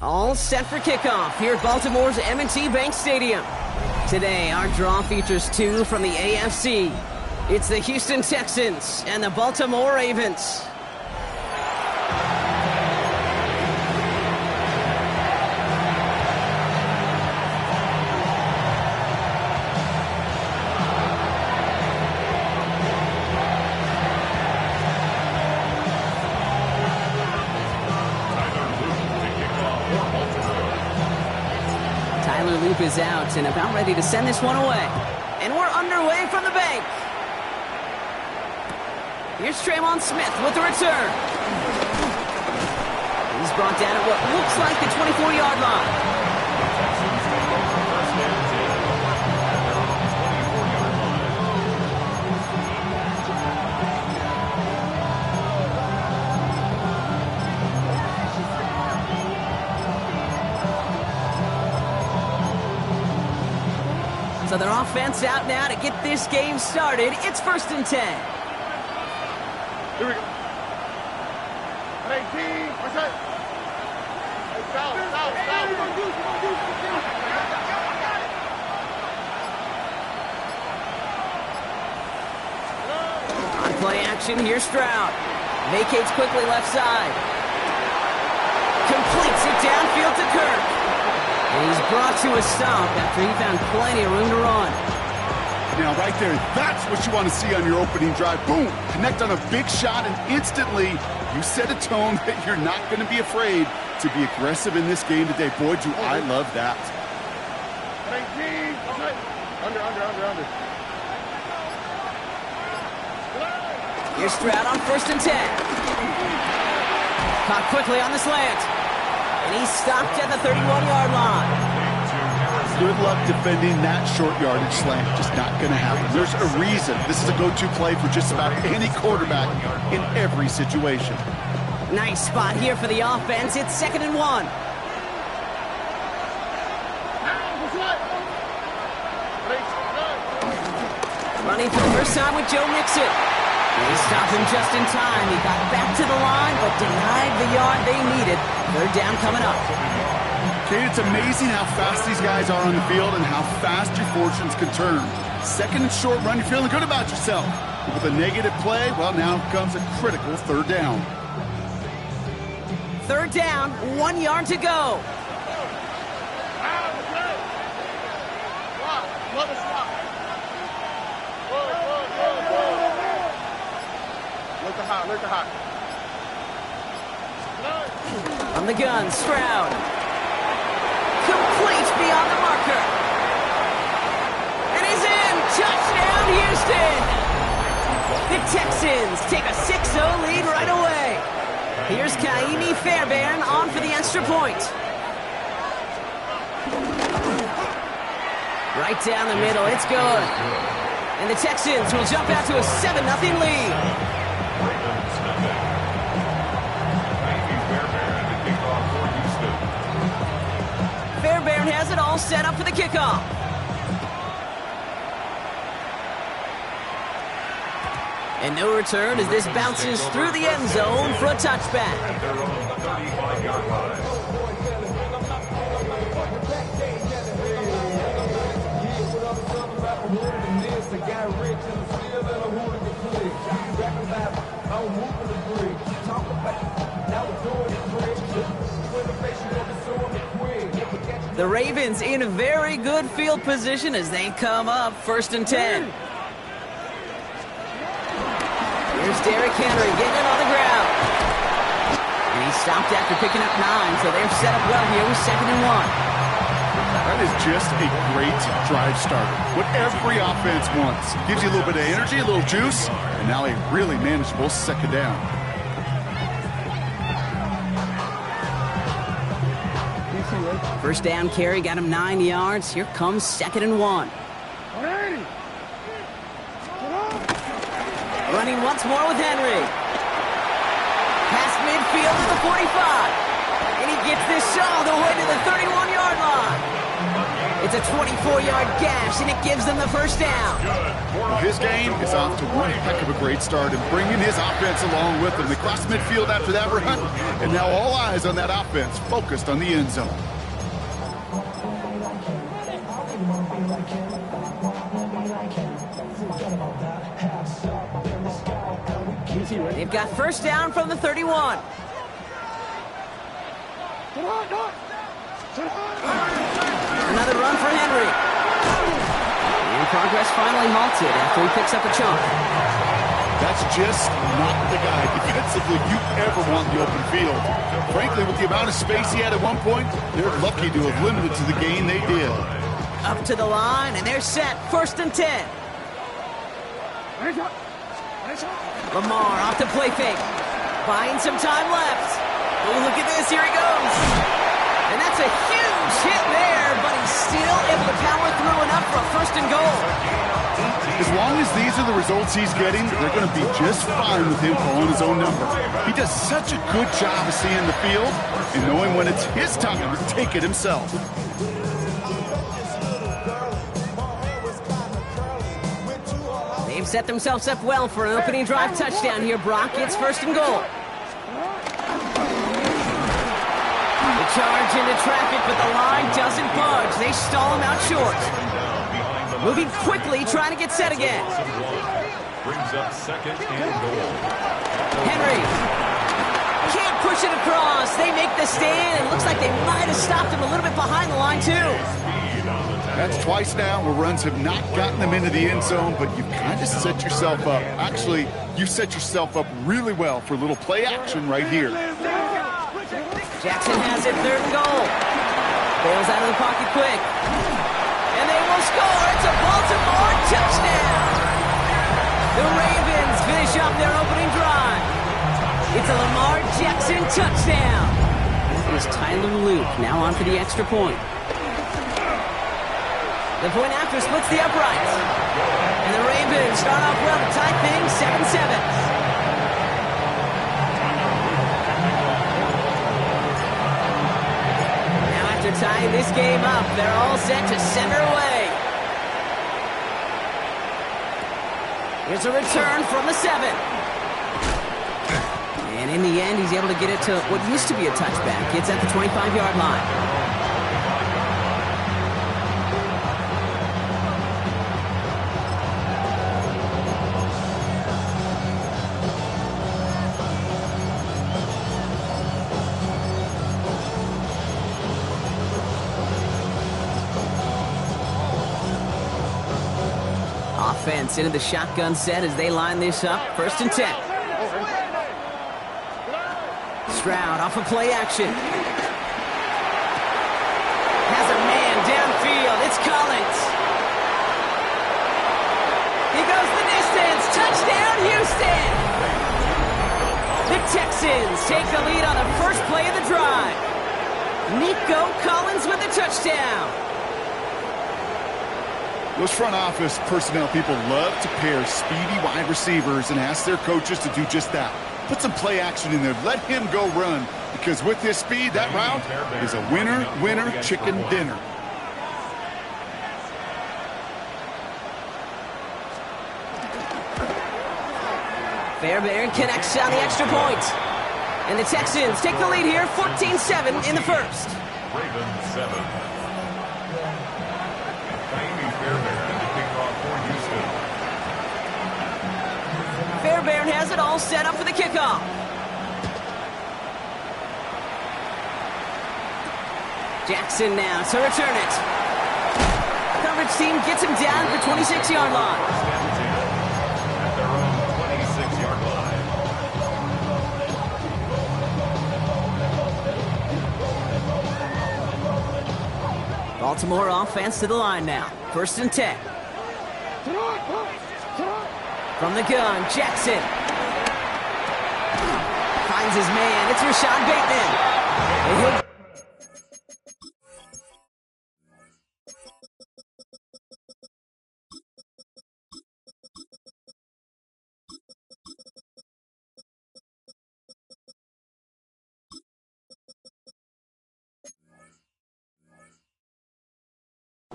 All set for kickoff here at Baltimore's M&T Bank Stadium. Today, our draw features two from the AFC. It's the Houston Texans and the Baltimore Ravens. Tyler Loop is out and about ready to send this one away. And we're underway from the bank. Here's Traymon Smith with the return. He's brought down at what looks like the 24-yard line. So their offense out now to get this game started. It's 1st and 10. Here we go. 18. What's that? Hey, foul. On play action, here's Stroud. Vacates quickly left side. Completes it downfield to Kirk. And he's brought to a stop after he found plenty of room to run. Now, right there, that's what you want to see on your opening drive. Boom! Connect on a big shot, and instantly you set a tone that you're not going to be afraid to be aggressive in this game today. Boy, do I love that. 19. Under. Here's Stroud on 1st and 10. Caught quickly on the slant. And he's stopped at the 31-yard line. Good luck defending that short yardage slant. Just not going to happen. There's a reason. This is a go-to play for just about any quarterback in every situation. Nice spot here for the offense. It's 2nd and 1. Running for the first time with Joe Mixon. They stopped him just in time. He got back to the line, but denied the yard they needed. 3rd down coming up. Okay, it's amazing how fast these guys are on the field and how fast your fortunes can turn. 2nd and short run, you're feeling good about yourself. But with a negative play, well, now comes a critical 3rd down. 3rd down, 1 yard to go. Look at hot. On the gun, Stroud. Complete beyond the marker. And he's in. Touchdown, Houston. The Texans take a 6-0 lead right away. Here's Kaimi Fairbairn on for the extra point. Right down the middle, it's good. And the Texans will jump out to a 7-0 lead. Fairbairn has it all set up for the kickoff. And no return as this bounces through the end zone for a touchback. The Ravens in a very good field position as they come up 1st and 10. Here's Derrick Henry getting it on the ground. And he stopped after picking up 9, so they're set up well here with 2nd and 1. That is just a great drive starter. What every offense wants. Gives you a little bit of energy, a little juice, and now a really manageable 2nd down. First down carry got him 9 yards. Here comes 2nd and 1. Running once more with Henry. Past midfield to the 45. And he gets this all the way to the 31-yard line. It's a 24-yard gash, and it gives them the 1st down. Well, his game is off to one heck of a great start and bringing his offense along with him. They cross midfield after that run, and now all eyes on that offense focused on the end zone. They've got 1st down from the 31. Another run for Henry. And progress finally halted after he picks up a chunk. That's just not the guy defensively you ever want in the open field. Frankly, with the amount of space he had at one point, they're lucky to have limited to the gain they did. Up to the line, and they're set. 1st and 10. Lamar off the play fake. Buying some time left. Oh, look at this. Here he goes. And that's a huge hit there, but he's still able to power through enough for a 1st and goal. As long as these are the results he's getting, they're going to be just fine with him calling his own number. He does such a good job of seeing the field and knowing when it's his time to take it himself. They've set themselves up well for an opening drive touchdown here, Brock. It's 1st and goal. The charge into traffic, but the line doesn't budge. They stall him out short. Moving quickly, trying to get set again. Brings up 2nd and goal. Henry can't push it across. They make the stand, and it looks like they might have stopped him a little bit behind the line, too. That's twice now where runs have not gotten them into the end zone, but you've kind of set yourself up. Actually, you set yourself up really well for a little play action right here. Jackson has it, 3rd and goal. Bails out of the pocket quick. And they will score. It's a Baltimore touchdown. The Ravens finish up their opening drive. It's a Lamar Jackson touchdown. Here's Tyler Luke now on for the extra point. The point after splits the uprights. And the Ravens start off well to tie things 7-7. Tying this game up, they're all set to center away. Here's a return from the 7. And in the end, he's able to get it to what used to be a touchback. It's at the 25-yard line. Offense into the shotgun set as they line this up. 1st and 10. Stroud off of play action. Has a man downfield. It's Collins. He goes the distance. Touchdown, Houston. The Texans take the lead on the first play of the drive. Nico Collins with the touchdown. Those front office personnel people love to pair speedy wide receivers and ask their coaches to do just that. Put some play action in there. Let him go run, because with his speed, that route is a winner, winner, chicken dinner. Fairbairn connects on the extra point. And the Texans take the lead here, 14-7 in the first. Ravens 7. Fairbairn has it all set up for the kickoff. Jackson now to return it. Coverage team gets him down at the 26-yard line. At their own 26-yard line. Baltimore offense to the line now. 1st and 10. From the gun, Jackson. Finds his man. It's Rashad Bateman.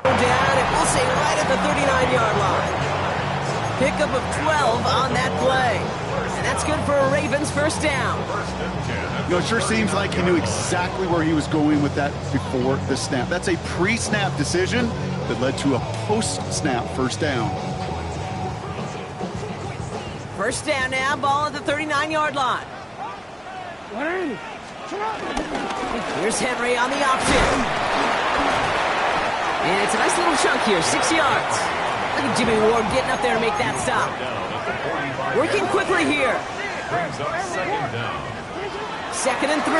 Down, and we'll say right at the 39-yard line. Pickup of 12 on that play. And that's good for a Ravens 1st down. You know, it sure seems like he knew exactly where he was going with that before the snap. That's a pre-snap decision that led to a post-snap 1st down. 1st down now, ball at the 39-yard line. Here's Henry on the option. And it's a nice little chunk here, 6 yards. Look at Jimmy Ward getting up there to make that stop. Working quickly here. Brings up second down. 2nd and 3.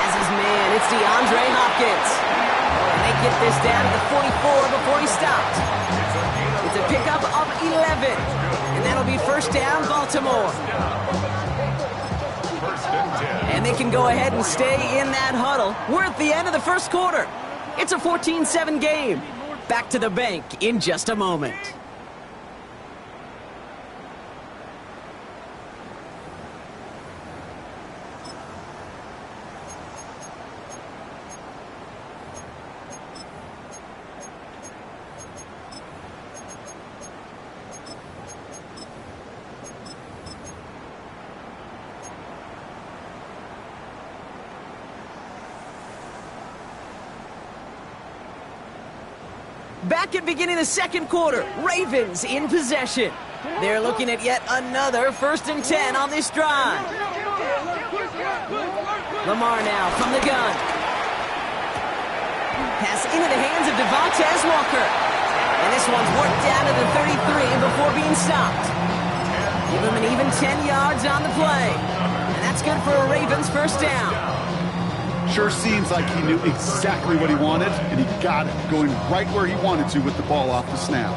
As his man, it's DeAndre Hopkins. And they get this down to the 44 before he stopped. It's a pickup of 11. And that'll be first down, Baltimore. First and 10. And they can go ahead and stay in that huddle. We're at the end of the first quarter. It's a 14-7 game. Back to the bank in just a moment. Back at beginning of the second quarter, Ravens in possession. They're looking at yet another 1st and 10 on this drive. Lamar now from the gun. Pass into the hands of Devontae Walker. And this one's worked down to the 33 before being stopped. Give him an even 10 yards on the play. And that's good for a Ravens first down. Sure seems like he knew exactly what he wanted, and he got it, going right where he wanted to with the ball off the snap.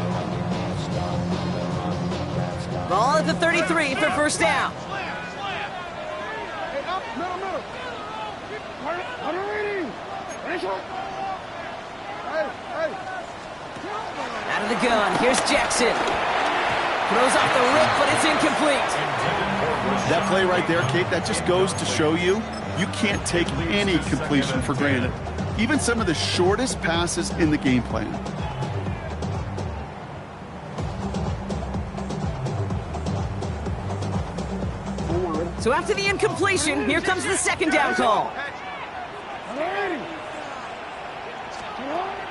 Ball at the 33 for first down. Out of the gun, here's Jackson. Throws off the rip, but it's incomplete. That play right there, Kate, that just goes to show you can't take any completion for granted. Even some of the shortest passes in the game plan. So after the incompletion, here comes the second down call.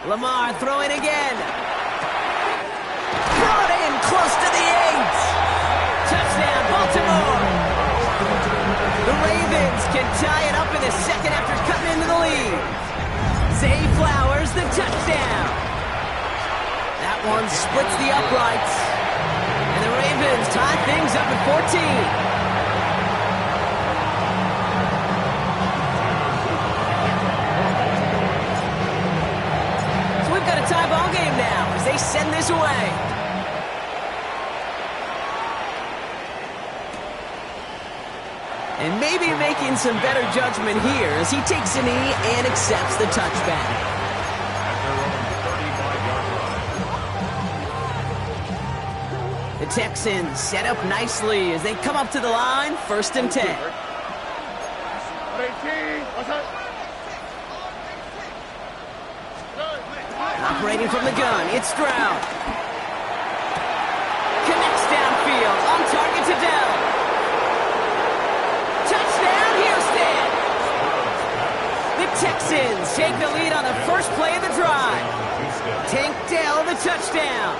Lamar throwing again. Brought in close to the 8. Touchdown, Baltimore. The Ravens can tie it up in the second after cutting into the lead. Zay Flowers, the touchdown. That one splits the uprights. And the Ravens tie things up at 14. Got a tie ball game now as they send this away. And maybe making some better judgment here as he takes a knee and accepts the touchback. The Texans set up nicely as they come up to the line, 1st and 10. Operating from the gun, it's Stroud. Connects downfield, on target to Dell. Touchdown, Houston! The Texans take the lead on the first play of the drive. Tank Dell, the touchdown.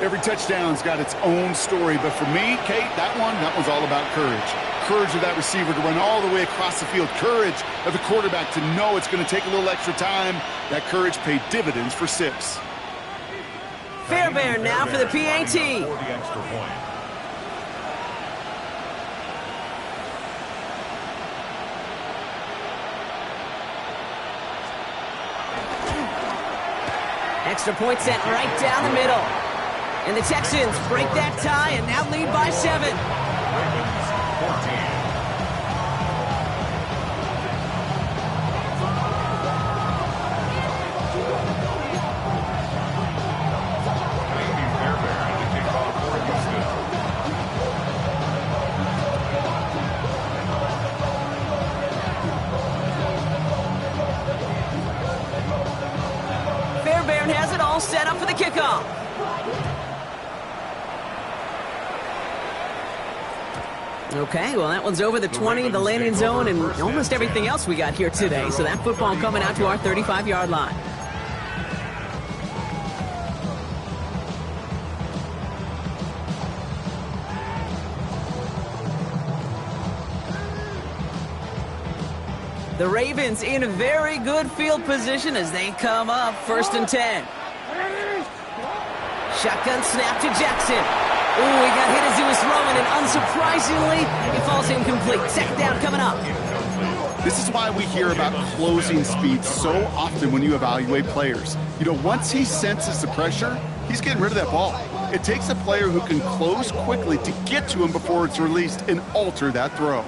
Every touchdown's got its own story, but for me, Kate, that one's all about courage. Courage of that receiver to run all the way across the field. Courage of the quarterback to know it's going to take a little extra time. That courage paid dividends for 6. Fairbairn now for the PAT. For the extra point. Extra point sent right down the middle. And the Texans break that tie and now lead by 7. Ravens 14. Fairbairn has it all set up for the kickoff. Okay, well, that one's over the 20, the landing zone, and almost everything else we got here today. So that football coming out to our 35-yard line. The Ravens in a very good field position as they come up 1st and 10. Shotgun snap to Jackson. Ooh, he got hit as he was throwing, and unsurprisingly, he falls incomplete. 2nd down coming up. This is why we hear about closing speed so often when you evaluate players. You know, once he senses the pressure, he's getting rid of that ball. It takes a player who can close quickly to get to him before it's released and alter that throw.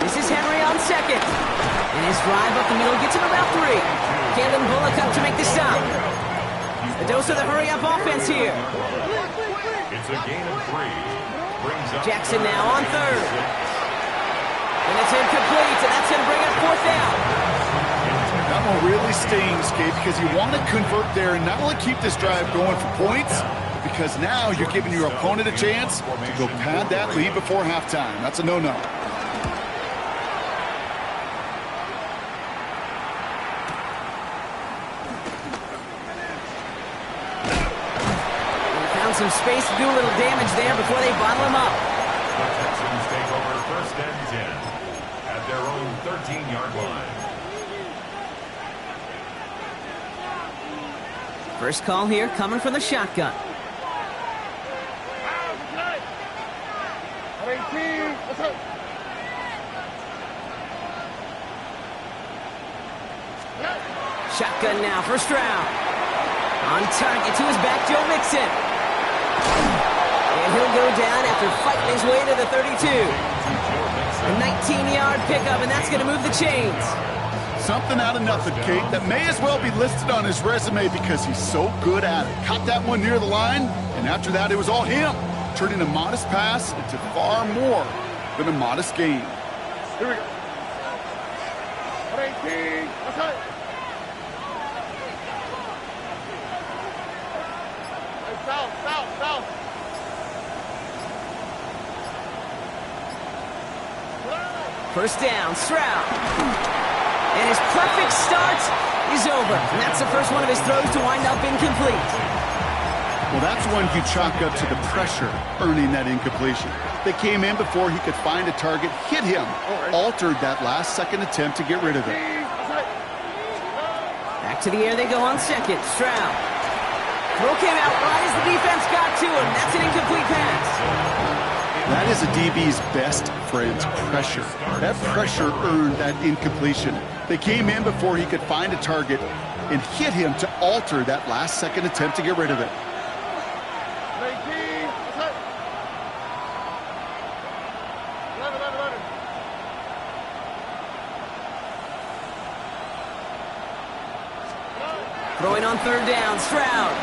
This is Henry on 2nd. And his drive up the middle gets him about 3. Kalen Bullock up to make the stop. A dose of the hurry-up offense here. It's a gain of 3. Brings up Jackson now on 3rd. And it's incomplete, and that's going to bring up 4th down. That one really stings, Gabe, because you want to convert there and not only keep this drive going for points, because now you're giving your opponent a chance to go pad that lead before halftime. That's a no-no. Some space to do a little damage there before they bottle him up. The Texans take over 1st and 10 at their own 13-yard line. First call here coming from the shotgun. Shotgun now for Stroud. On target to his back, Joe Mixon. And he'll go down after fighting his way to the 32. A 19-yard pickup, and that's going to move the chains. Something out of nothing, Kate, that may as well be listed on his resume because he's so good at it. Caught that one near the line, and after that, it was all him, turning a modest pass into far more than a modest gain. Here we go. South. First down, Stroud. And his perfect start is over. And that's the first one of his throws to wind up incomplete. Well, that's one you chalk up to the pressure earning that incompletion. They came in before he could find a target, hit him, altered that last-second attempt to get rid of it. Back to the air they go on 2nd. Stroud. Throw came out right as the defense got to him. That's an incomplete pass. That is a DB's best friend, pressure. That pressure earned that incompletion. They came in before he could find a target and hit him to alter that last-second attempt to get rid of it. Throwing on 3rd down, Stroud.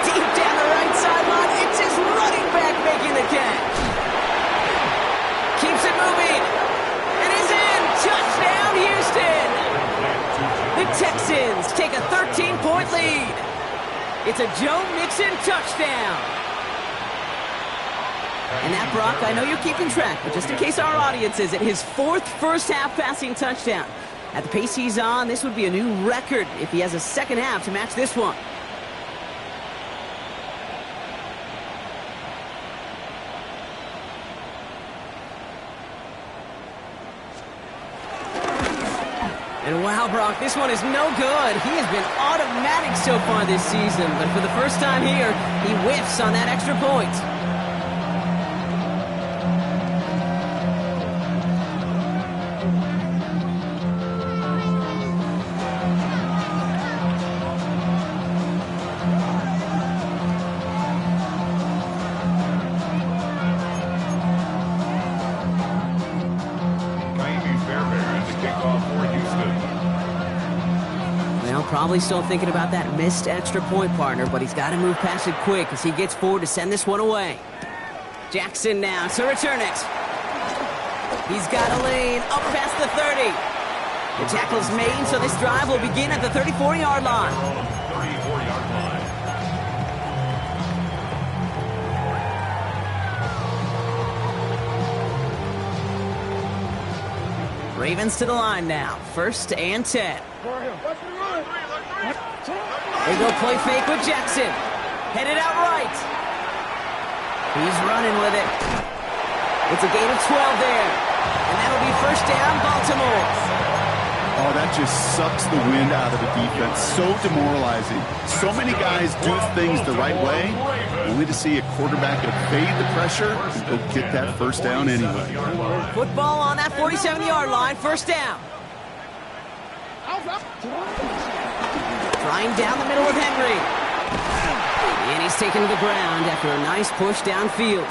Deep down the right sideline, it's his running back making the catch. Keeps it moving. And he's in. Touchdown, Houston. The Texans take a 13-point lead. It's a Joe Mixon touchdown. And that, Brock, I know you're keeping track, but just in case our audience isn't, his 4th first-half passing touchdown. At the pace he's on, this would be a new record if he has a second half to match this one. And wow, Brock, this one is no good. He has been automatic so far this season, but for the first time here, he whiffs on that extra point. Probably still thinking about that missed extra point, partner, but he's got to move past it quick as he gets forward to send this one away. Jackson now to return it. He's got a lane up past the 30. The tackle's made, so this drive will begin at the 34-yard line. 34-yard line. Ravens to the line now. 1st and 10. They go play fake with Jackson. Headed out right. He's running with it. It's a gain of 12 there. And that'll be first down, Baltimore. Oh, that just sucks the wind out of the defense. So demoralizing. So many guys do things the right way, only to see a quarterback evade the pressure and go get that first down anyway. Football on that 47-yard line, first down. Trying down the middle with Henry. And he's taken to the ground after a nice push downfield.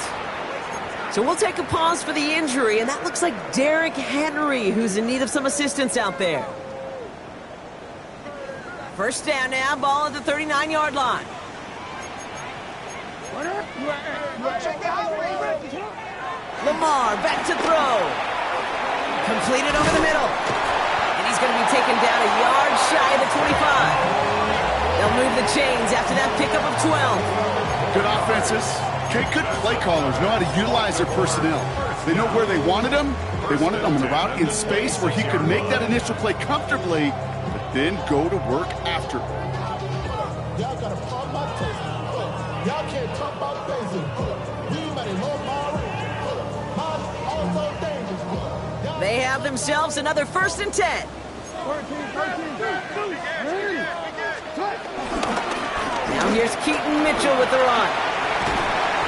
So we'll take a pause for the injury, and that looks like Derrick Henry, who's in need of some assistance out there. First down now, ball at the 39-yard line. Lamar back to throw. Completed over the middle. And he's going to be taken down a yard shy of the 25. They'll move the chains after that pickup of 12. Good offenses. Okay, good play callers know how to utilize their personnel. They know where they wanted them. They wanted them on the route in space where he could make that initial play comfortably, but then go to work after. Y'all gotta pump my taste. Y'all can't talk about basic. You might know my also dangerous. They have themselves another 1st and 10. Now here's Keaton Mitchell with the run.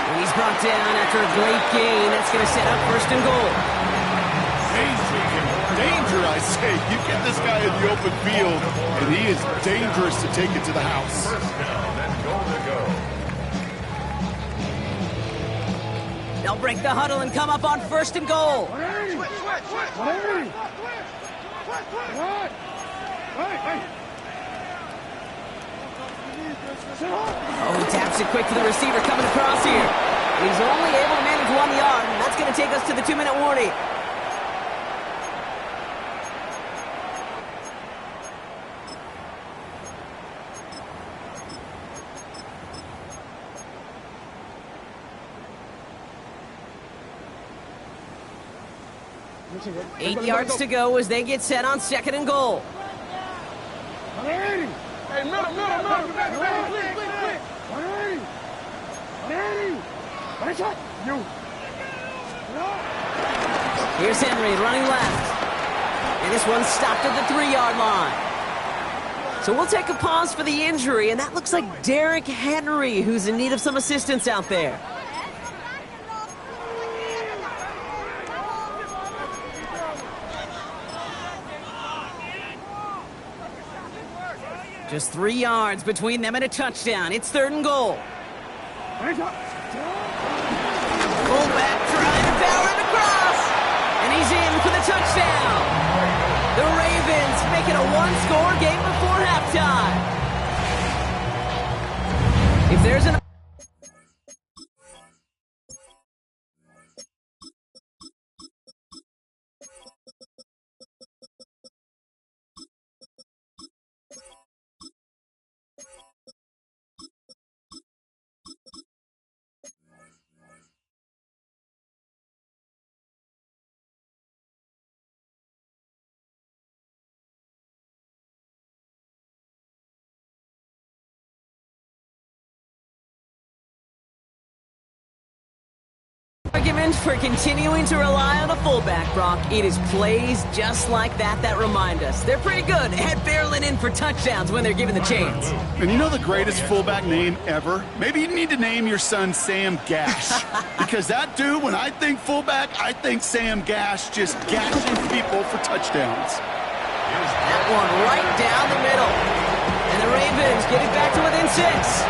And he's brought down after a great gain. That's going to set up 1st and goal. Danger, I say. You get this guy in the open field, and he is dangerous to take it to the house. First down and goal to go. They'll break the huddle and come up on 1st and goal. Oh, he taps it quick to the receiver coming across here. And he's only able to manage 1 yard, and that's going to take us to the 2-minute warning. Eight yards to go as they get set on 2nd and goal. Hey, Here's Henry running left. And this one's stopped at the 3-yard line. So we'll take a pause for the injury, and that looks like Derrick Henry, who's in need of some assistance out there. Just 3 yards between them and a touchdown. It's 3rd and goal. Fullback trying to power it across. And he's in for the touchdown. The Ravens make it a 1-score game before halftime. If there's an argument for continuing to rely on a fullback, Brock, it is plays just like that that remind us. They're pretty good at barreling in for touchdowns when they're given the chance. And you know the greatest fullback name ever? Maybe you need to name your son Sam Gash. Because that dude, when I think fullback, I think Sam Gash just gashing people for touchdowns. That one right down the middle. And the Ravens get it back to within 6.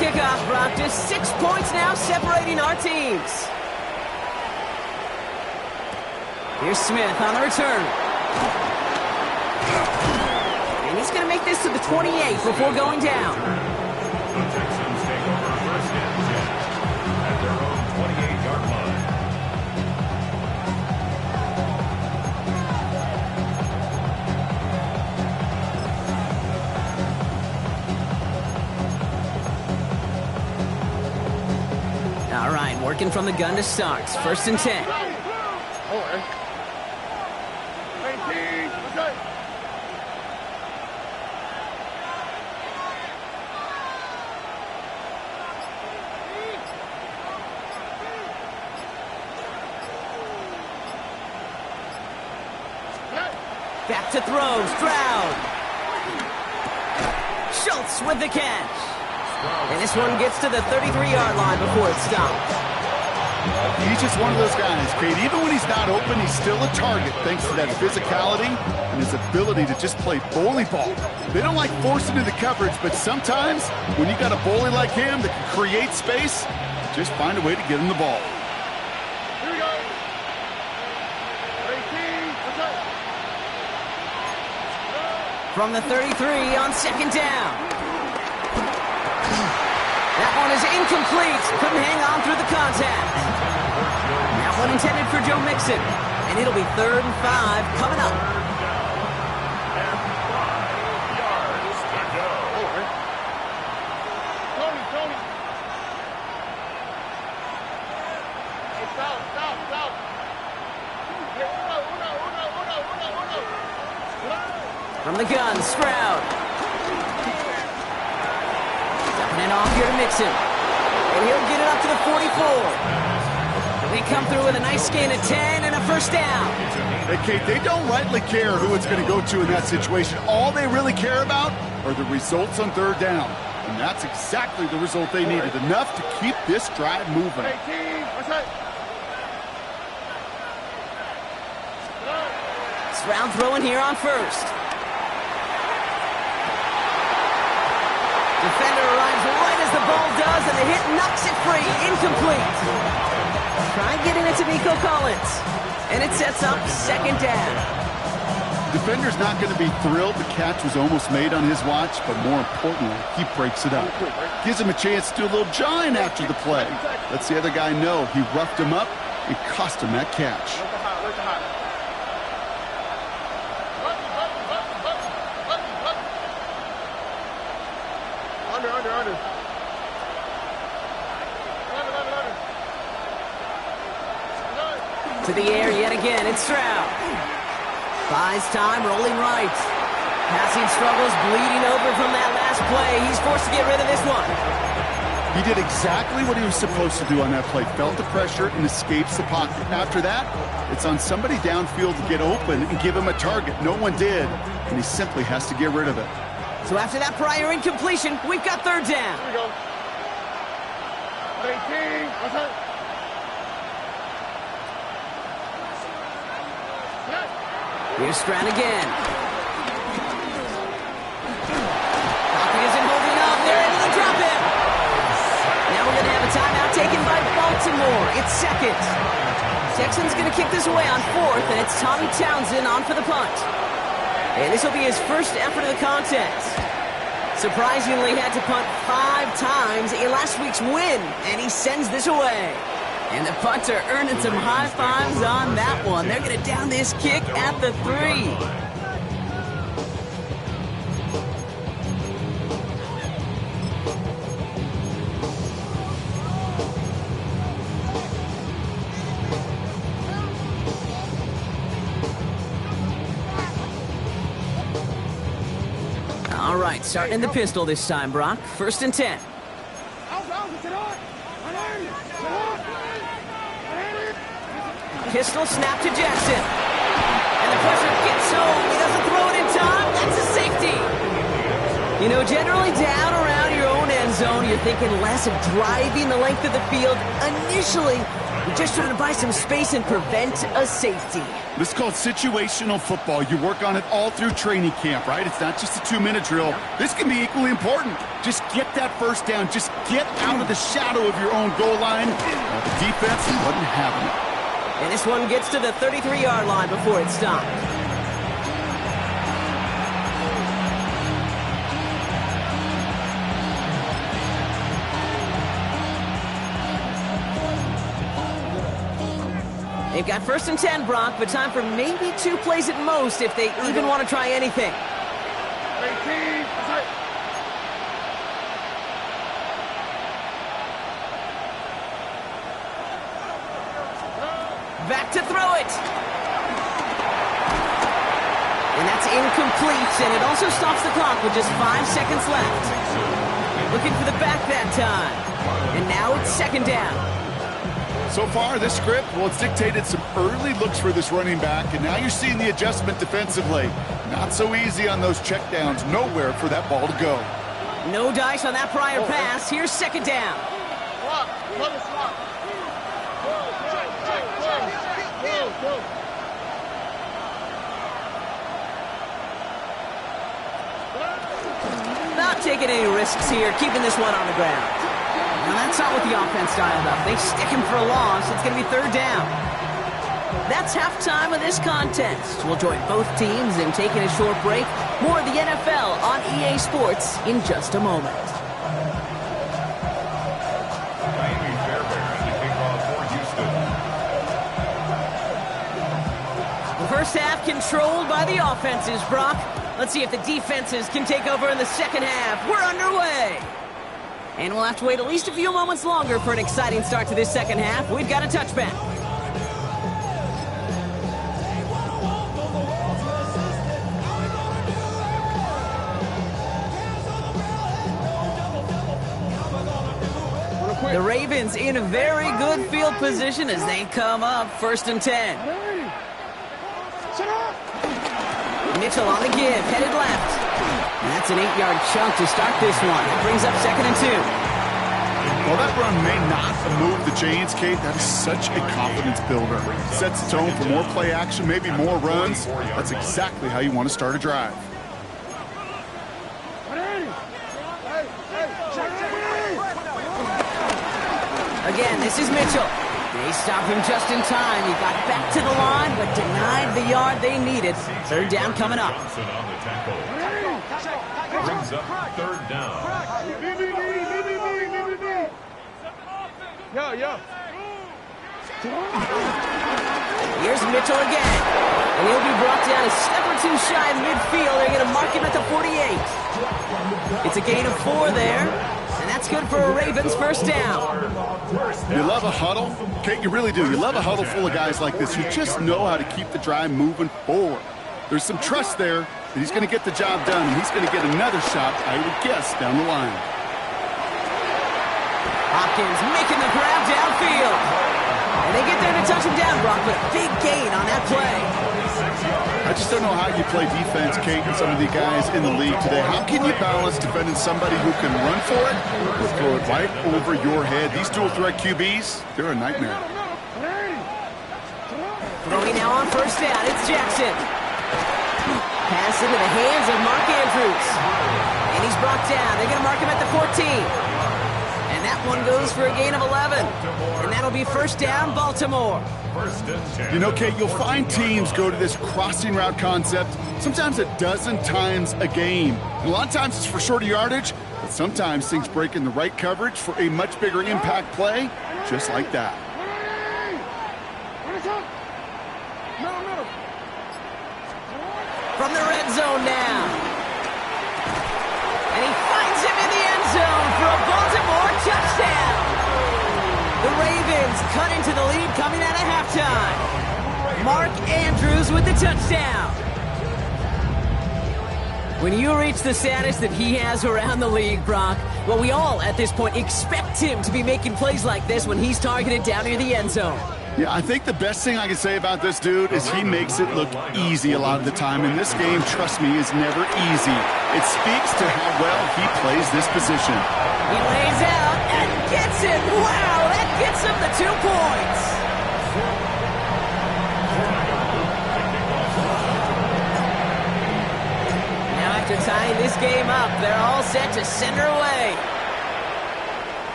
Kickoff, Brock. Just 6 points now separating our teams. Here's Smith on the return. And he's going to make this to the 28 before going down. The Texans take over 1st and 10 at their own 28-yard line. All right, working from the gun to start. 1st and 10. Back to throw, Stroud. Schultz with the catch. And this one gets to the 33-yard line before it's stopped. He's just one of those guys, Kate. Even when he's not open, he's still a target thanks to that physicality and his ability to just play bully ball. They don't like forcing into coverage, but sometimes when you got a bully like him that can create space, just find a way to get him the ball. Here we go. 18, From the 33 on second down. That one is incomplete. Couldn't hang on through the contact. That one intended for Joe Mixon. And it'll be 3rd and 5 coming up. And 5 yards to go. Tony. Hey, stop. Hey, uno. From the gun, Stroud. Dumping it off here to Mixon. And he'll get it up to the 44. They come through with a nice gain of 10 and a first down. Hey, Kate, they don't rightly care who it's going to go to in that situation. All they really care about are the results on 3rd down. And that's exactly the result they needed. Enough to keep this drive moving. 18, what's that? Stroud throwing here on first. Defender arrives right as the ball does, and the hit knocks it free. Incomplete. Try getting it to Nico Collins. And it sets up 2nd down. Defender's not going to be thrilled the catch was almost made on his watch, but more importantly, he breaks it up. Gives him a chance to do a little jawing after the play. Lets the other guy know he roughed him up and cost him that catch. Under. To the air yet again, it's Stroud. Buys time, rolling right. Passing struggles, bleeding over from that last play. He's forced to get rid of this one. He did exactly what he was supposed to do on that play. Felt the pressure and escapes the pocket. After that, it's on somebody downfield to get open and give him a target. No one did, and he simply has to get rid of it. So after that prior incompletion, we've got 3rd down. Here we go. 18, what's that? Here's Stroud again. Pocket isn't holding up. They're able to drop it. Now we're going to have a timeout taken by Baltimore. It's 2nd. Texans going to kick this away on 4th, and it's Tommy Townsend on for the punt. And this will be his first effort of the contest. Surprisingly, had to punt 5 times in last week's win, and he sends this away. And the punter earning some high fives on that one. They're going to down this kick at the 3. All right, starting in the pistol this time, Brock. 1st and 10. Pistol snap to Jackson. And the pressure gets home. He doesn't throw it in time. That's a safety. You know, generally down around your own end zone, you're thinking less of driving the length of the field. Initially, you're just trying to buy some space and prevent a safety. This is called situational football. You work on it all through training camp, right? It's not just a 2-minute drill. This can be equally important. Just get that first down. Just get out of the shadow of your own goal line. The defense wasn't having it. And this one gets to the 33-yard line before it's stopped. They've got 1st and 10, Brock, but time for maybe 2 plays at most if they even want to try anything. 18, Back to throw it. That's incomplete, and it also stops the clock with just 5 seconds left. Looking for the back that time. And now it's second down. So far, this script, well, it's dictated some early looks for this running back, and now you're seeing the adjustment defensively. Not so easy on those checkdowns. Nowhere for that ball to go. No dice on that prior pass. Here's second down. Not taking any risks here, keeping this one on the ground. Now that's not what the offense dialed up. They stick him for a loss. It's going to be third down. That's halftime of this contest. We'll join both teams in taking a short break. More of the NFL on EA Sports in just a moment. The first half controlled by the offenses, Brock. Let's see if the defenses can take over in the second half. We're underway. And we'll have to wait at least a few moments longer for an exciting start to this second half. We've got a touchback. The Ravens in a very good field position as they come up first and 10. Mitchell on the give, headed left. And that's an 8-yard chunk to start this one. It brings up second and 2. Well, that run may not move the chains, Kate. That is such a confidence builder. Sets the tone for more play action, maybe more runs. That's exactly how you want to start a drive. Again, this is Mitchell. They stop him just in time. He got back to the line, but denied the yard they needed. Third down coming up. Brings up third down. Here's Mitchell again. And he'll be brought down a step or two shy of midfield. They're going to mark him at the 48. It's a gain of 4 there. And that's good for a Ravens first down. You love a huddle? Kate, you really do. You love a huddle full of guys like this who just know how to keep the drive moving forward. There's some trust there that he's going to get the job done, and he's going to get another shot, I would guess, down the line. Hopkins making the grab downfield. And they get there to touch him down, Brock, but a big gain on that play. I just don't know how you play defense, Kate, and some of the guys in the league today. How can you balance defending somebody who can run for it or throw it right over your head? These dual threat QBs, they're a nightmare. Throwing now on first down, it's Jackson. Pass into the hands of Mark Andrews. And he's brought down. They're going to mark him at the 14. And that one goes for a gain of 11. And that'll be first down, Baltimore. You know, Kate, you'll find teams go to this crossing route concept sometimes a dozen times a game. And a lot of times it's for shorter yardage, but sometimes things break in the right coverage for a much bigger impact play, just like that. From the red zone now. And he finds him in the end zone for a Baltimore touchdown. The Ravens cut into the lead coming out of halftime. Mark Andrews with the touchdown. When you reach the status that he has around the league, Brock, well, we all at this point expect him to be making plays like this when he's targeted down near the end zone. Yeah, I think the best thing I can say about this dude is he makes it look easy a lot of the time. And this game, trust me, is never easy. It speaks to how well he plays this position. He lays out and gets it. Wow, that gets him the 2 points. Now after tying this game up, they're all set to send her away.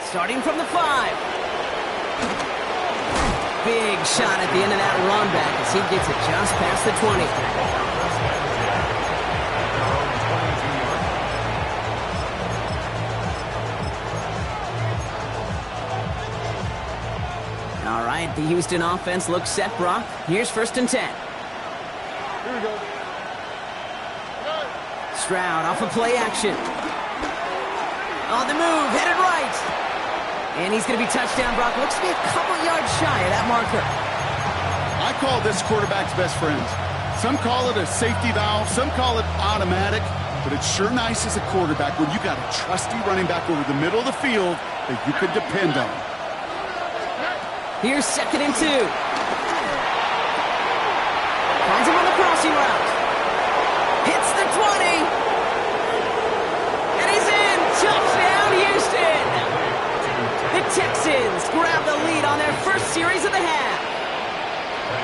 Starting from the 5. Big shot at the end of that run back as he gets it just past the 20. All right, the Houston offense looks set, Brock. Here's first and 10. Here we go. Stroud off of play action. On the move, headed right. And he's going to be touchdown, Brock. Looks to be a couple yards shy of that marker. I call this quarterback's best friend. Some call it a safety valve, some call it automatic, but it's sure nice as a quarterback when you got a trusty running back over the middle of the field that you could depend on. Here's 2nd and 2. Finds him on the crossing route. Hits the 20. And he's in. Touchdown, Houston. The Texans grab the lead on their first series of the half.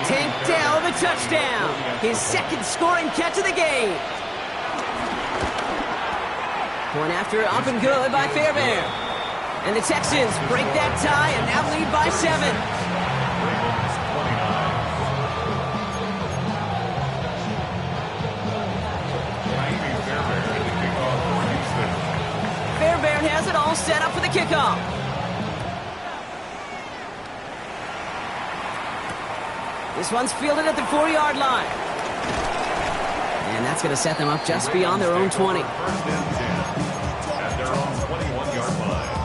Tank Dell the touchdown. His 2nd scoring catch of the game. Point after up and good by Fairbairn. And the Texans break that tie and now lead by 7. Fairbairn has it all set up for the kickoff. This one's fielded at the 4-yard line. And that's going to set them up just beyond their own 20. First and 10 at their own 21-yard line.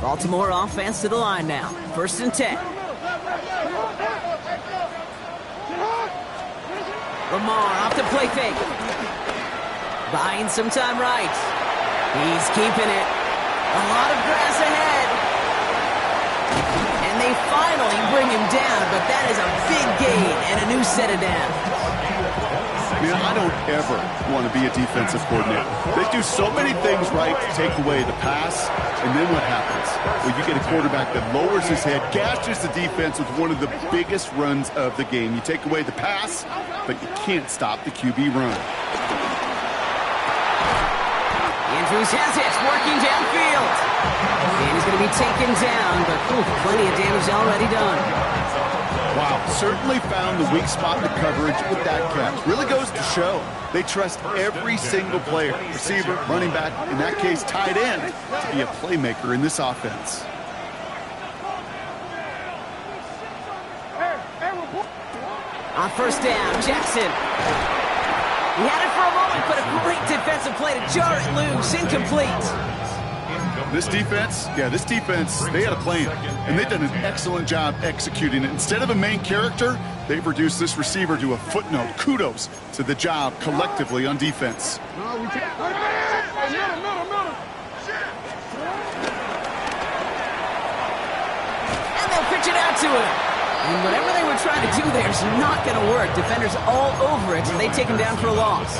Baltimore offense to the line now. 1st and 10. Lamar off the play fake. Buying some time right. He's keeping it. A lot of grass ahead. And they finally bring him down, but that is a big gain and a new set of downs. Man, I don't ever want to be a defensive coordinator. They do so many things right to take away the pass, and then what happens? Well, you get a quarterback that lowers his head, gashes the defense with one of the biggest runs of the game. You take away the pass, but you can't stop the QB run. Andrews has it, working downfield. And he's going to be taken down, but plenty of damage already done. Wow, certainly found the weak spot in the coverage with that catch. Really goes to show they trust every single player, receiver, running back, in that case tight end, to be a playmaker in this offense. On 1st down, Jackson. He had it for a moment, but a great defensive play to jar it loose, incomplete. This defense, they had a plan, and they've done an excellent job executing it. Instead of a main character, they've reduced this receiver to a footnote. Kudos to the job collectively on defense. And they'll pitch it out to him. And whatever they were trying to do there is not going to work. Defenders all over it, so they take him down for a loss.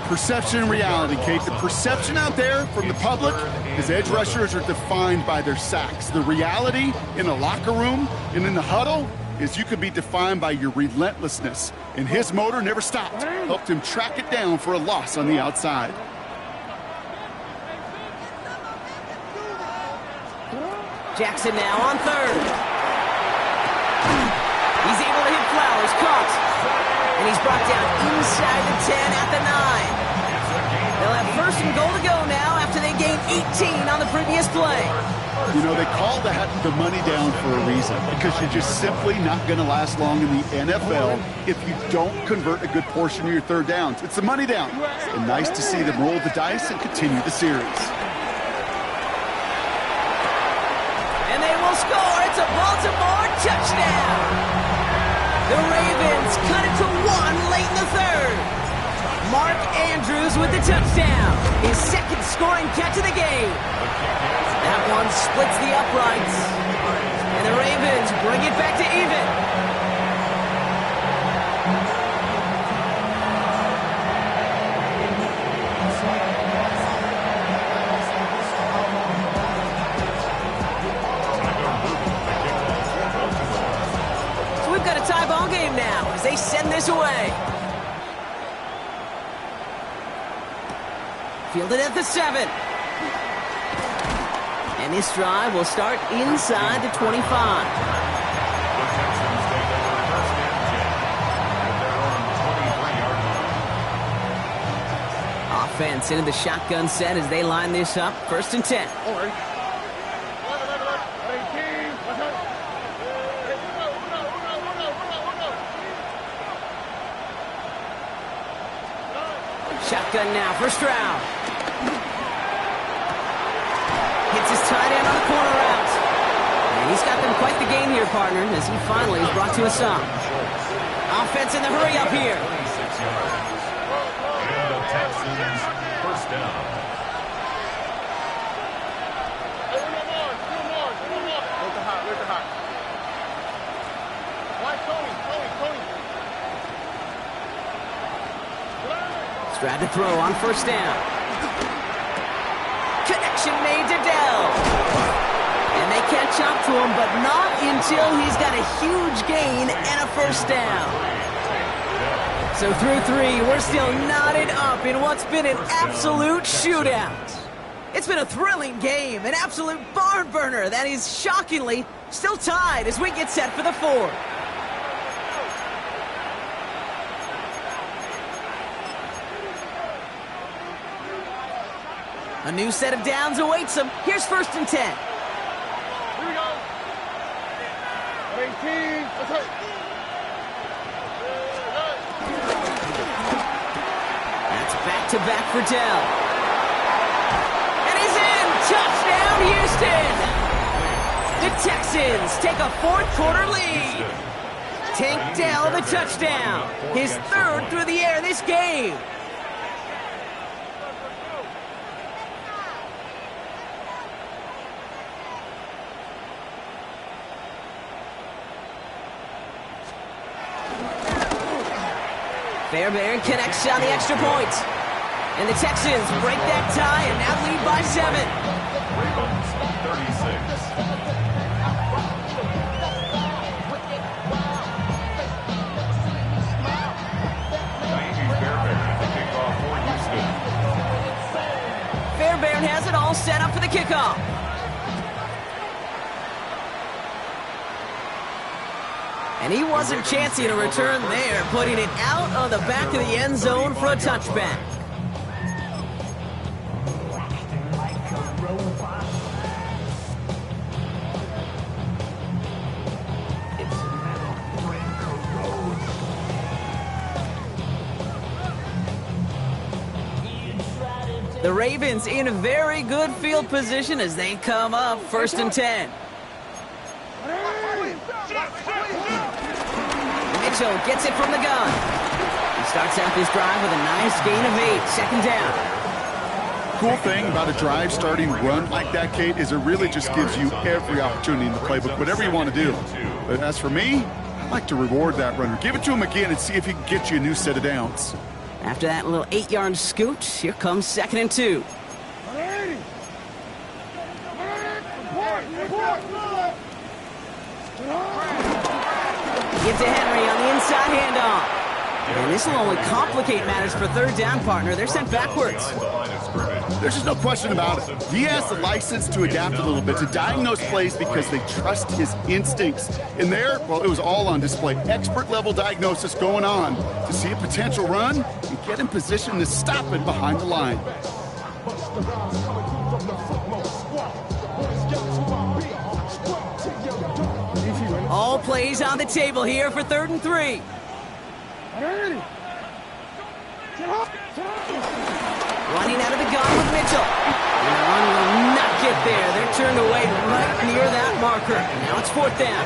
Perception and reality, Kate. The perception out there from the public is edge rushers are defined by their sacks. The reality in a locker room and in the huddle is you can be defined by your relentlessness. And his motor never stopped. Helped him track it down for a loss on the outside. Jackson now on 3rd. He's able to hit Flowers, caught. And he's brought down inside the 10 at the 9. They'll have 1st and goal to go now after they gained 18 on the previous play. You know, they call that the money down for a reason, because you're just simply not going to last long in the NFL if you don't convert a good portion of your 3rd downs. It's the money down. And nice to see them roll the dice and continue the series. And they will score. It's a Baltimore touchdown. The Ravens cut it to 1 late in the 3rd. Mark Andrews with the touchdown. His 2nd scoring catch of the game. That one splits the uprights. And the Ravens bring it back to even. So we've got a tie ball game now as they send this away. Fielded at the 7. And this drive will start inside the 25. The Texans take over 1st and 10 at their own 23-yard line. Offense into the shotgun set as they line this up. 1st and 10. Shotgun now, 1st round. Gets his tight end on the corner route. And he's got them quite the game here, partner, as he finally is brought to a stop. Offense in the hurry up here. 26 yards. And the Texans first down. Strad to throw on first down. Connection made to Dell. And they catch up to him, but not until he's got a huge gain and a first down. So through 3, we're still knotted up in what's been an absolute shootout. It's been a thrilling game, an absolute barn burner that is shockingly still tied as we get set for the 4th. A new set of downs awaits him. Here's 1st and 10. Here we go. 18. Let's hit. That's back-to-back for Dell. And he's in! Touchdown, Houston! The Texans take a 4th quarter lead. Tank Dell the touchdown. His 3rd through the air this game. Fairbairn connects on the extra point. And the Texans break that tie and now lead by 7. Ravens 36. Fairbairn has it all set up for the kickoff. And he wasn't chancing a return there, putting it out on the back of the end zone for a touchback. The Ravens in a very good field position as they come up 1st and 10. Mitchell gets it from the gun. He starts out this drive with a nice gain of 8, 2nd down. Cool thing about a drive starting run like that, Kate, is it really just gives you every opportunity in the playbook, whatever you want to do. But as for me, I like to reward that runner. Give it to him again and see if he can get you a new set of downs. After that little 8-yard scoot, here comes 2nd and 2. Give to Henry on the inside handoff. And this will only complicate matters for 3rd down, partner. They're sent backwards. There's just no question about it. He has the license to adapt a little bit, to diagnose plays because they trust his instincts. And there, well, it was all on display. Expert-level diagnosis going on to see a potential run and get in position to stop it behind the line. All plays on the table here for 3rd and 3. Running out of the gun with Mitchell. And the run will not get there. They're turned away right near that marker. Now it's 4th down.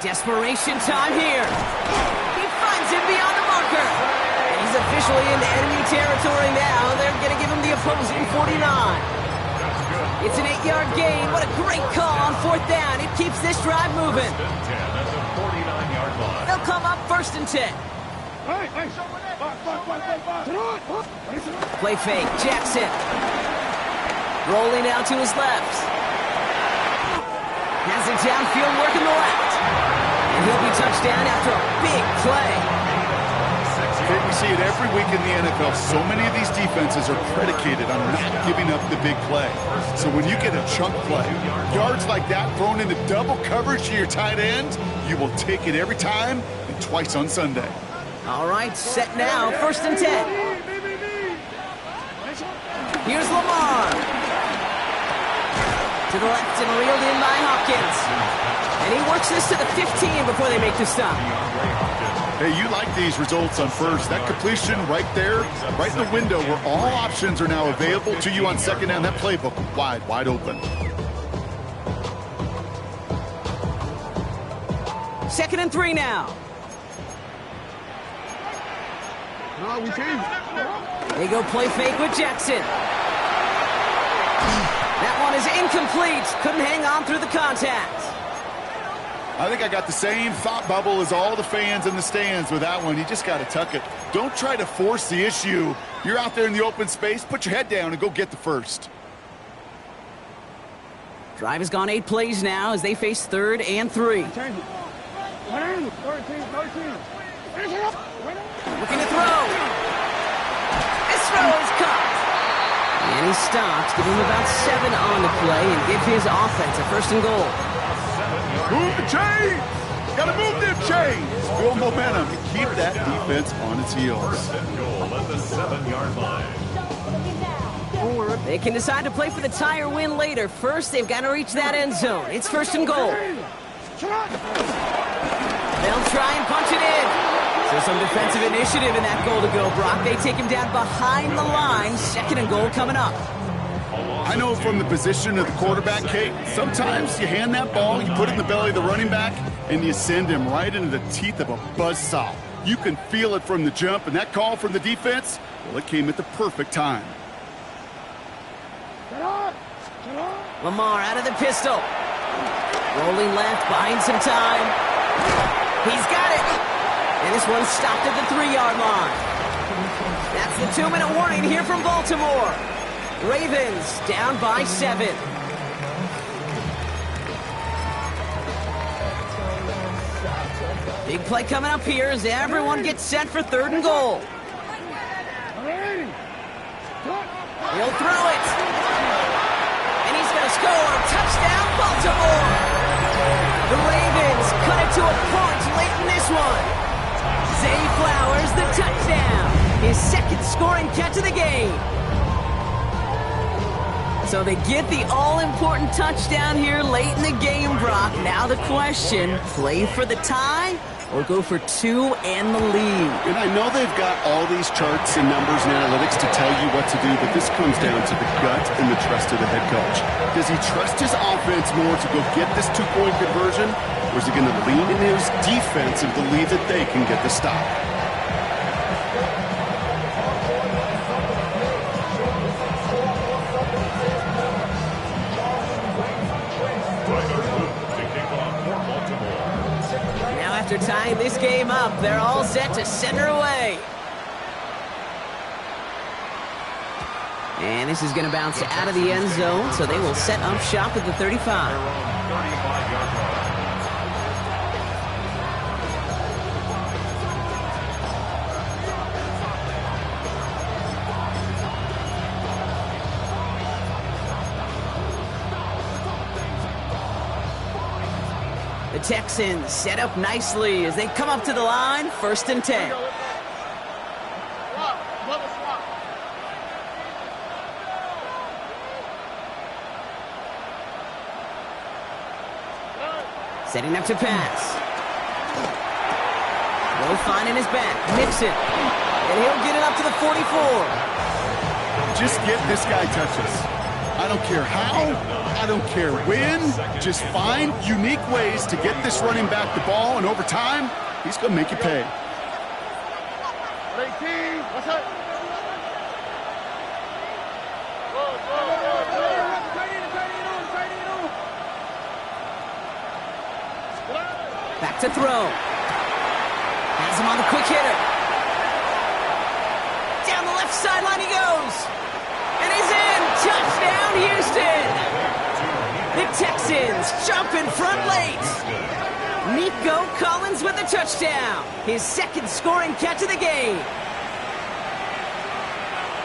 Desperation time here. He finds him beyond the marker. And he's officially into enemy territory now. They're going to give him the opposing 49. It's an 8-yard gain. What a great call on 4th down. It keeps this drive moving. They'll come up 1st and 10. Play fake. Jackson. Rolling out to his left. Has it downfield working the left. And he'll be touchdown after a big play. We see it every week in the NFL. So many of these defenses are predicated on not giving up the big play. So when you get a chunk play, yards like that thrown into double coverage to your tight end, you will take it every time and twice on Sunday. All right, set now, 1st and 10. Here's Lamar. To the left and reeled in by Hopkins. And he works this to the 15 before they make the stop. Hey, you like these results on first. That completion right there, right in the window where all options are now available to you on second down. That playbook wide open. 2nd and 3 now. They go play fake with Jackson. That one is incomplete. Couldn't hang on through the contact. I think I got the same thought bubble as all the fans in the stands with that one. You just got to tuck it. Don't try to force the issue. You're out there in the open space. Put your head down and go get the first. Drive has gone 8 plays now as they face 3rd and 3. Looking to throw. This throw is caught. And he stops. Give him about 7 on the play and give his offense a 1st and goal. Move the chains! Gotta move them chains! Build momentum and keep that defense on its heels. 1st and goal at the 7-yard line. They can decide to play for the tie or win later. First, they've got to reach that end zone. It's 1st and goal. They'll try and punch it in. So some defensive initiative in that goal to go, Brock. They take him down behind the line. 2nd and goal coming up. I know from the position of the quarterback, Kate, sometimes you hand that ball, you put it in the belly of the running back, and you send him right into the teeth of a buzzsaw. You can feel it from the jump, and that call from the defense, well, it came at the perfect time. Lamar out of the pistol. Rolling left, buying some time. He's got it. And this one's stopped at the 3-yard line. That's the 2-minute warning here from Baltimore. Ravens down by 7. Big play coming up here as everyone gets set for 3rd and goal. He'll throw it. And he's going to score. Touchdown, Baltimore. The Ravens cut it to a point late in this one. Zay Flowers, the touchdown. His 2nd scoring catch of the game. So they get the all-important touchdown here late in the game, Brock. Now the question, play for the tie or go for 2 and the lead? And I know they've got all these charts and numbers and analytics to tell you what to do, but this comes down to the gut and the trust of the head coach. Does he trust his offense more to go get this 2-point conversion, or is he going to lean in his defense and believe that they can get the stop? After tying this game up, they're all set to send her away. And this is going to bounce out of the end zone, so they will set up shop at the 35. The Texans set up nicely as they come up to the line, 1st and 10. Setting up to pass. Low fine in his back. Mixon. And he'll get it up to the 44. Just get this guy touches. I don't care how, I don't care when. Just find unique ways to get this running back the ball, and over time, he's going to make you pay. Back to throw. Has him on the quick hitter. Down the left sideline he goes. And he's in. Touchdown, Houston. The Texans jump in front late. Nico Collins with a touchdown. His 2nd scoring catch of the game.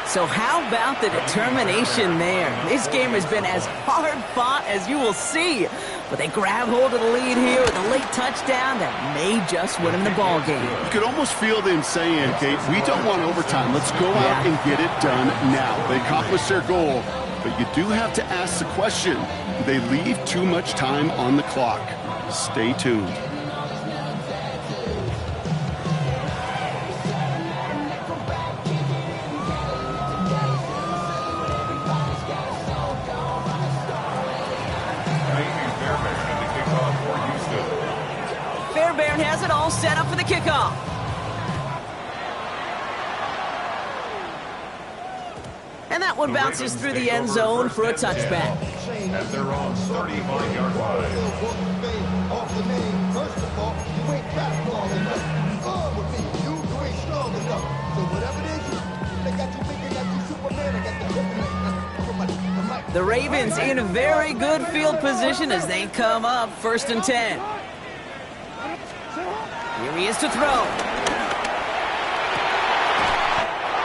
So how about the determination there? This game has been as hard fought as you will see. But they grab hold of the lead here with a late touchdown that may just win them the ball game. You could almost feel them saying, Kate, we don't want overtime. Let's go out and get it done now. They accomplished their goal. But you do have to ask the question, do they leave too much time on the clock? Stay tuned. And that one bounces through the end zone for a touchback. At their own 35-yard line. Off the name, first of all, you ain't fastball enough. With me, you ain't strong enough. So whatever it is, they got you thinking that you Superman. I got the kryptonite. The Ravens in a very good field position as they come up 1st and 10. Here he is to throw.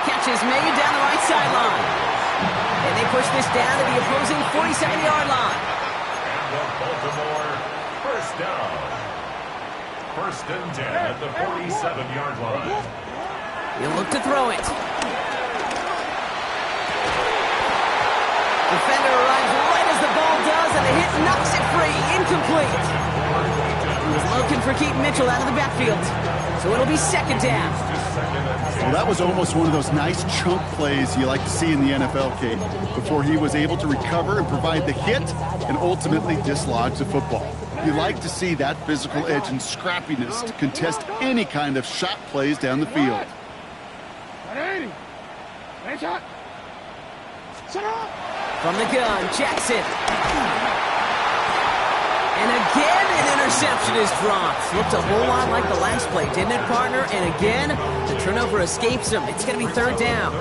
Catch is made down the right sideline. And they push this down to the opposing 47-yard line. And the Baltimore first down. 1st and 10 at the 47-yard line. He'll look to throw it. Defender arrives right as the ball does, and the hit knocks it free. Incomplete. He was looking for Keaton Mitchell out of the backfield. So it'll be 2nd down. Well, that was almost one of those nice chunk plays you like to see in the NFL, Kate, before he was able to recover and provide the hit and ultimately dislodge the football. You like to see that physical edge and scrappiness to contest any kind of shot plays down the field. From the gun, Jackson. And again, an interception is dropped. Looked a whole lot like the last play, didn't it, partner? And again, the turnover escapes him. It's going to be 3rd down.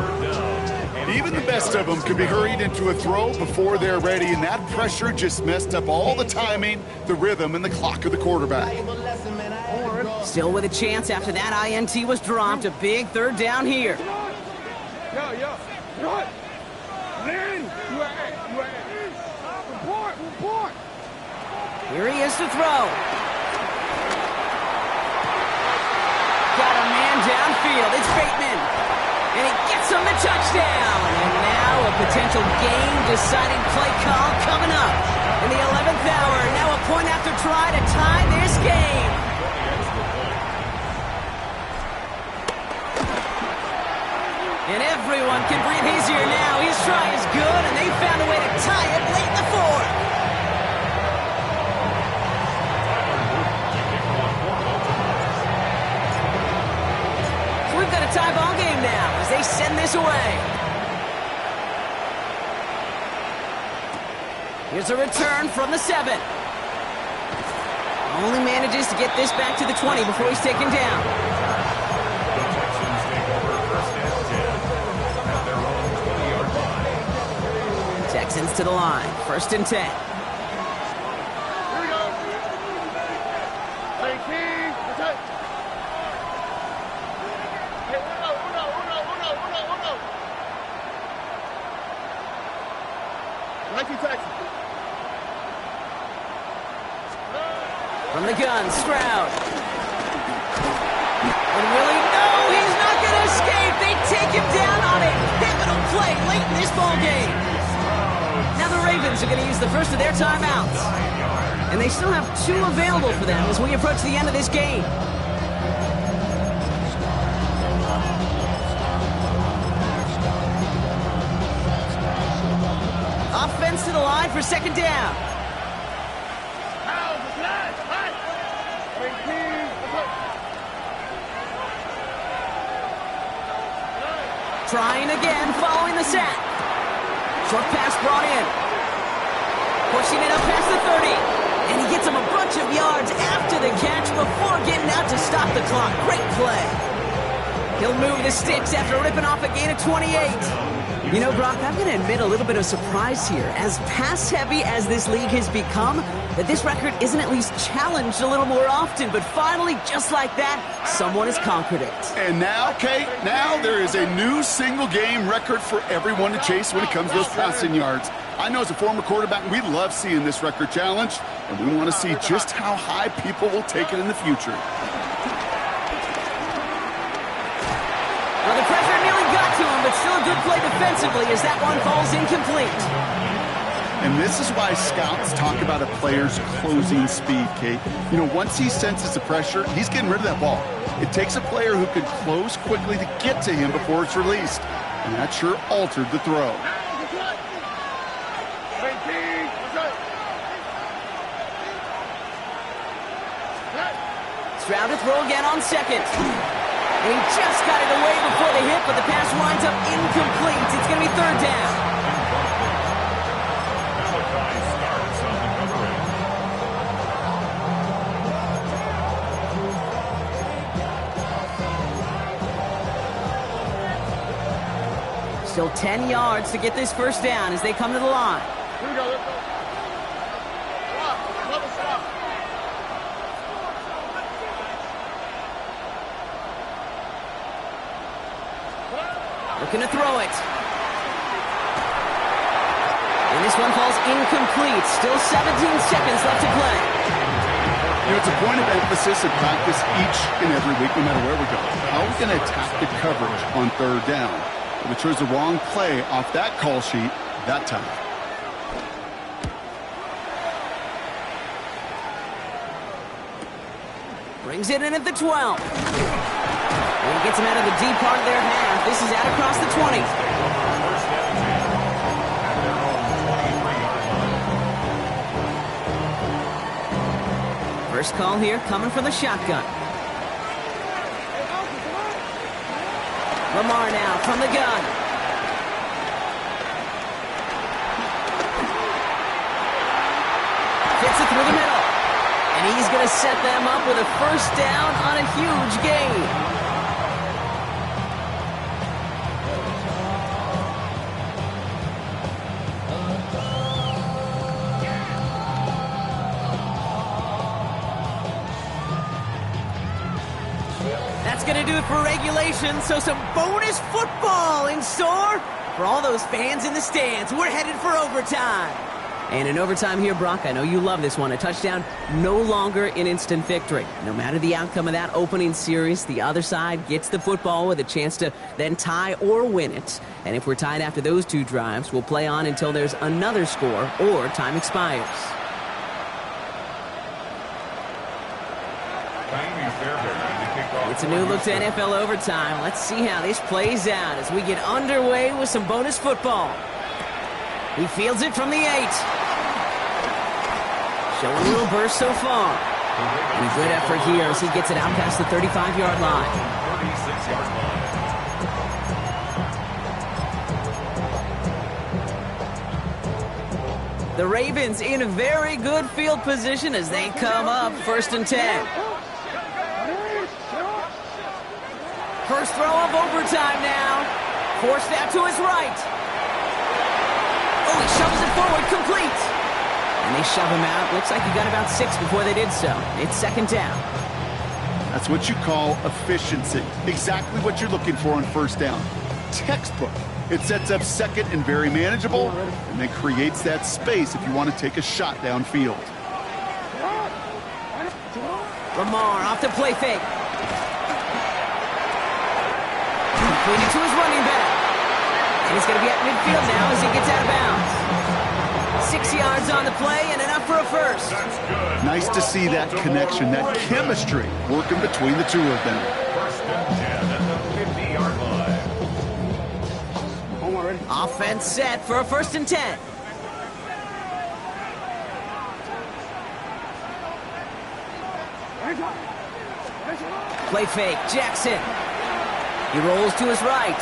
Even the best of them can be hurried into a throw before they're ready, and that pressure just messed up all the timing, the rhythm, and the clock of the quarterback. Still with a chance after that INT was dropped. A big 3rd down here. Here he is to throw. Got a man downfield. It's Bateman. And he gets him the touchdown. And now a potential game-deciding play call coming up. In the 11th hour, now a point after try to tie this game. And everyone can breathe easier now. His try is good, and they found a way to tie it late in the 4th. So we've got a tie ball game now as they send this away. Here's a return from the 7. Only manages to get this back to the 20 before he's taken down. The Texans take over 1st and 10 at their own 20-yard line. Texans to the line. 1st and 10. From the gun, Stroud. And Willie, no, he's not going to escape. They take him down on a pivotal play late in this ball game. Now the Ravens are going to use the first of their timeouts. And they still have 2 available for them as we approach the end of this game. Offense to the line for 2nd down. Trying again, following the sack. Short pass brought in. Pushing it up past the 30. And he gets him a bunch of yards after the catch before getting out to stop the clock. Great play. He'll move the sticks after ripping off a gain of 28. You know, Brock, I'm going to admit a little bit of surprise here. As pass-heavy as this league has become, that this record isn't at least challenged a little more often. But finally, just like that, someone has conquered it. And now, Kate, now there is a new single-game record for everyone to chase when it comes to those passing yards. I know as a former quarterback, we love seeing this record challenged, and we want to see just how high people will take it in the future. Well, the pressure nearly got to him, but still a good play defensively as that one falls incomplete. And this is why scouts talk about a player's closing speed, Kate. You know, once he senses the pressure, he's getting rid of that ball. It takes a player who can close quickly to get to him before it's released. And that sure altered the throw. Stroud to throw again on 2nd. And he just got it away before the hit, but the pass winds up incomplete. It's going to be third down. Malachi starts on the coverage. Still 10 yards to get this first down as they come to the line. Here we go, let's go. Stop, level stop. Looking to throw it. And this one falls incomplete. Still 17 seconds left to play. You know, it's a point of emphasis in practice each and every week, no matter where we go. How are we going to attack the coverage on third down? If it chose the wrong play off that call sheet that time. Brings it in at the 12. And he gets him out of the deep part of their half. This is out across the 20. First down, at their own 23-yard line. First call here coming from the shotgun. Lamar now from the gun. Fits it through the middle. And he's going to set them up with a first down on a huge gain. That's going to do it for regulation, so some bonus football in store for all those fans in the stands. We're headed for overtime. And in overtime here, Brock, I know you love this one. A touchdown, no longer an instant victory. No matter the outcome of that opening series, the other side gets the football with a chance to then tie or win it. And if we're tied after those two drives, we'll play on until there's another score or time expires. It's a new look to NFL overtime. Let's see how this plays out as we get underway with some bonus football. He fields it from the 8. Showing a little burst so far. And a good effort here as he gets it out past the 35-yard line. 36-yard line. The Ravens in a very good field position as they come up first and 10. First throw of overtime now. Forced out to his right. Oh, he shoves it forward, complete. And they shove him out. Looks like he got about 6 before they did so. It's second down. That's what you call efficiency. Exactly what you're looking for on first down. Textbook. It sets up second and very manageable, and then creates that space if you want to take a shot downfield. Lamar off the play fake. Completed to his running back. And he's going to be at midfield now as he gets out of bounds. 6 yards on the play and enough for a first. Nice to see that connection, that chemistry working between the two of them. First and 10 at the 50-yard line. Offense set for a first and 10. Play fake, Jackson. He rolls to his right.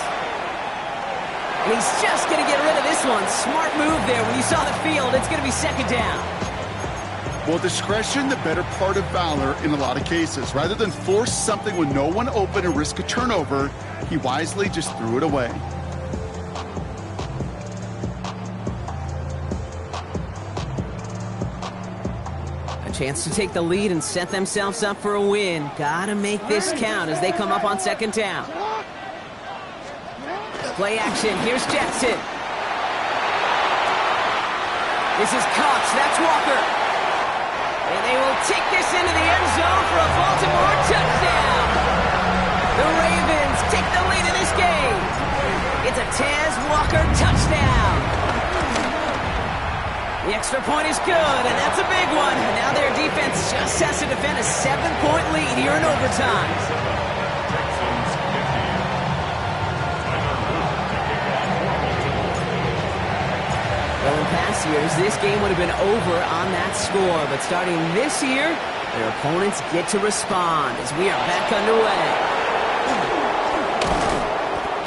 And he's just going to get rid of this one. Smart move there. When you saw the field, it's going to be second down. Well, discretion, the better part of valor in a lot of cases. Rather than force something with no one open and risk a turnover, he wisely just threw it away. A chance to take the lead and set themselves up for a win. Gotta make this count as they come up on second down. Play action. Here's Jackson. This is Cox. That's Walker. And they will take this into the end zone for a Baltimore touchdown. The Ravens take the lead in this game. It's a Taz Walker touchdown. The extra point is good, and that's a big one. And now their defense just has to defend a 7-point lead here in overtime. Well, in past years, this game would have been over on that score. But starting this year, their opponents get to respond as we are back underway.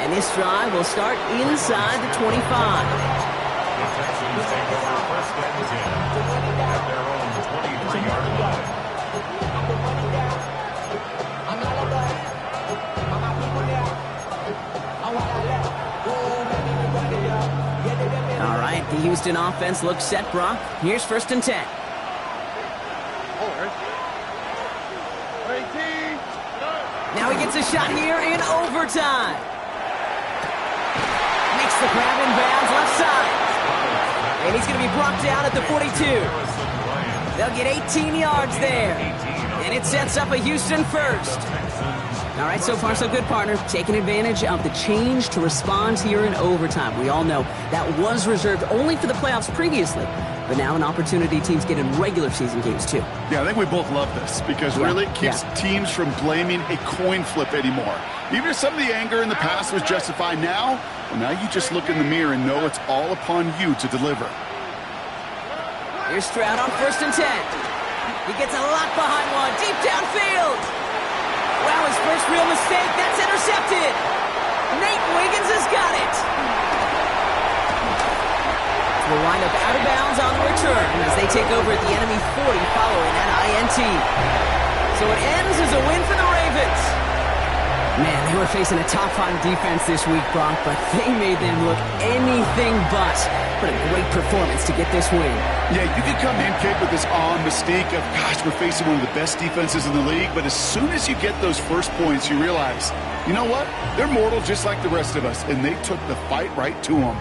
And this drive will start inside the 25. The Texans take over first and 10 at their own 23-yard line. All right, the Houston offense looks set, Brock. Here's first and 10. Now he gets a shot here in overtime. Makes the grab in bounds left side. And he's going to be brought down at the 42. They'll get 18 yards there. And it sets up a Houston first. All right, so far so good, partner. Taking advantage of the change to respond here in overtime. We all know that was reserved only for the playoffs previously. But now an opportunity teams get in regular season games, too. Yeah, I think we both love this because really it keeps teams from blaming a coin flip anymore. Even if some of the anger in the past was justified now, well, now you just look in the mirror and know it's all upon you to deliver. Here's Stroud on first and 10. He gets a lock behind one, deep downfield. Wow, his first real mistake. That's intercepted. Nate Wiggins has got it. Will wind up out of bounds on the return as they take over at the enemy 40 following that INT. So it ends as a win for the Ravens. Man, they were facing a top-5 defense this week, Brock, but they made them look anything but. What a great performance to get this win. Yeah, you could come in, Kate, with this awe and mystique of, gosh, we're facing one of the best defenses in the league, but as soon as you get those first points, you realize, you know what? They're mortal just like the rest of us, and they took the fight right to them.